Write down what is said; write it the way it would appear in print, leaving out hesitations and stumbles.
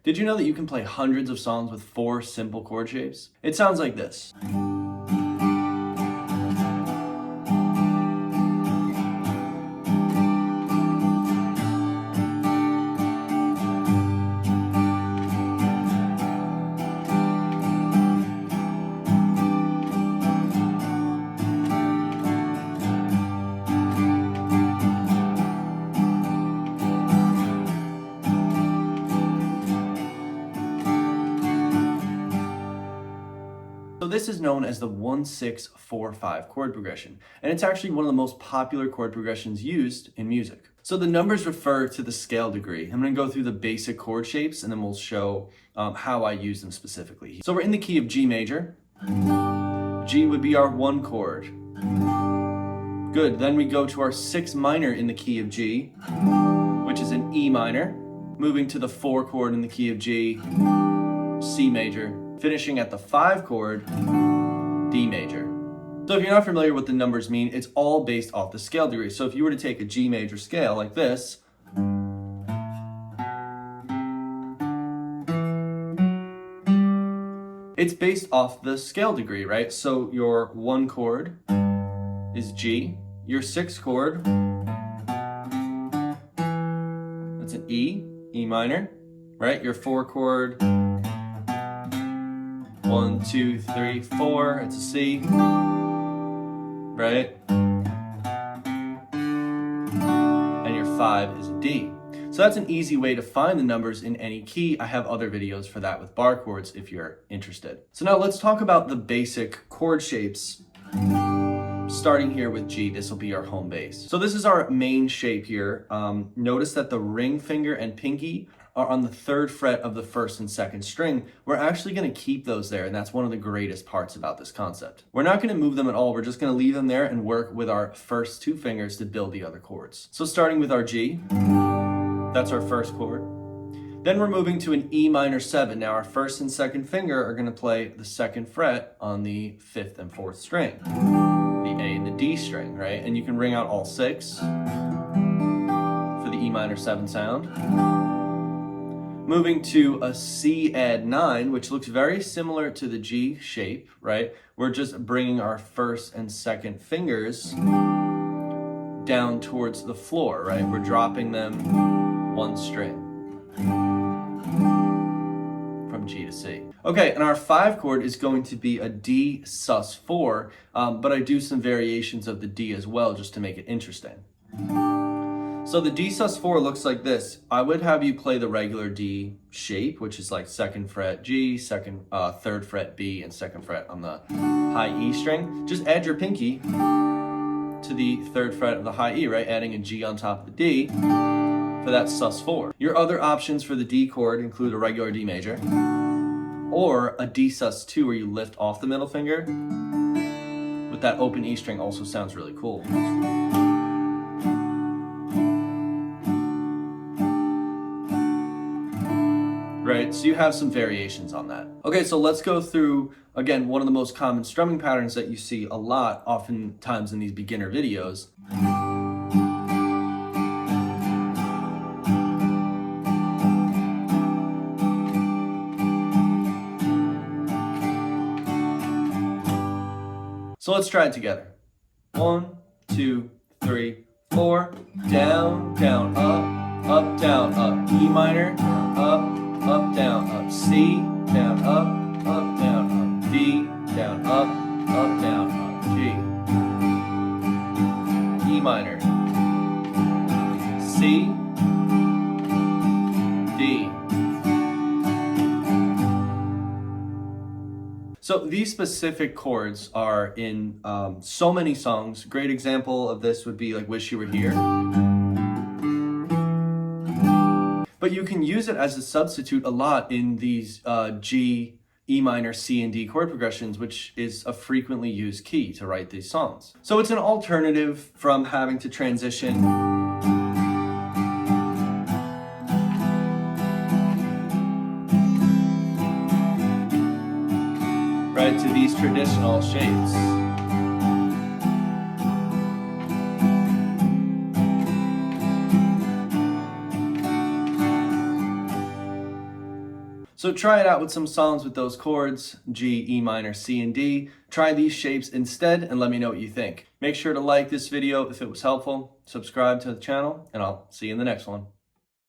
Did you know that you can play hundreds of songs with 4 simple chord shapes? It sounds like this. So this is known as the 1-6-4-5 chord progression, and it's actually one of the most popular chord progressions used in music. So the numbers refer to the scale degree. I'm going to go through the basic chord shapes and then we'll show how I use them specifically. So we're in the key of G major. G would be our 1 chord. Good, then we go to our 6 minor in the key of G, which is an E minor. Moving to the 4 chord in the key of G, C major. Finishing at the 5 chord, D major. So if you're not familiar with what the numbers mean, it's all based off the scale degree. So if you were to take a G major scale like this, it's based off the scale degree, right? So your 1 chord is G, your 6 chord, that's an E, E minor, right? Your 4 chord, 1, 2, 3, 4, it's a C, right? And your 5 is a D. So that's an easy way to find the numbers in any key. I have other videos for that with bar chords if you're interested. So now let's talk about the basic chord shapes. Starting here with G, this will be our home base. So this is our main shape here. Notice that the ring finger and pinky are on the 3rd fret of the 1st and 2nd string. We're actually going to keep those there, and that's one of the greatest parts about this concept. We're not going to move them at all. We're just going to leave them there and work with our first 2 fingers to build the other chords. So starting with our G, that's our 1st chord. Then we're moving to an E minor 7. Now our 1st and 2nd finger are going to play the 2nd fret on the 5th and 4th string, the A and the D string, right? And you can ring out all 6 for the E minor 7 sound. Moving to a C add 9, which looks very similar to the G shape, right? We're just bringing our 1st and 2nd fingers down towards the floor, right? We're dropping them 1 string from G to C. Okay, and our 5 chord is going to be a D sus4, but I do some variations of the D as well just to make it interesting. So the D sus4 looks like this. I would have you play the regular D shape, which is like 2nd fret G, 3rd fret B, and 2nd fret on the high E string. Just add your pinky to the 3rd fret of the high E, right? Adding a G on top of the D for that sus4. Your other options for the D chord include a regular D major or a D sus2 where you lift off the middle finger. With that open E string also sounds really cool. Right, so you have some variations on that. Okay, so let's go through, again, one of the most common strumming patterns that you see a lot, oftentimes in these beginner videos. So let's try it together. 1, 2, 3, 4. Down, down, up, down, up. E minor, up, down, up. C, down, up, down, up. D, down, up, down, up. G. E minor. C, D. So these specific chords are in so many songs. Great example of this would be like Wish You Were Here. But you can use it as a substitute a lot in these G, E minor, C, and D chord progressions, which is a frequently used key to write these songs. So it's an alternative from having to transition right to these traditional shapes. So try it out with some songs with those chords, G, E minor, C, and D. Try these shapes instead and let me know what you think. Make sure to like this video if it was helpful, subscribe to the channel, and I'll see you in the next one.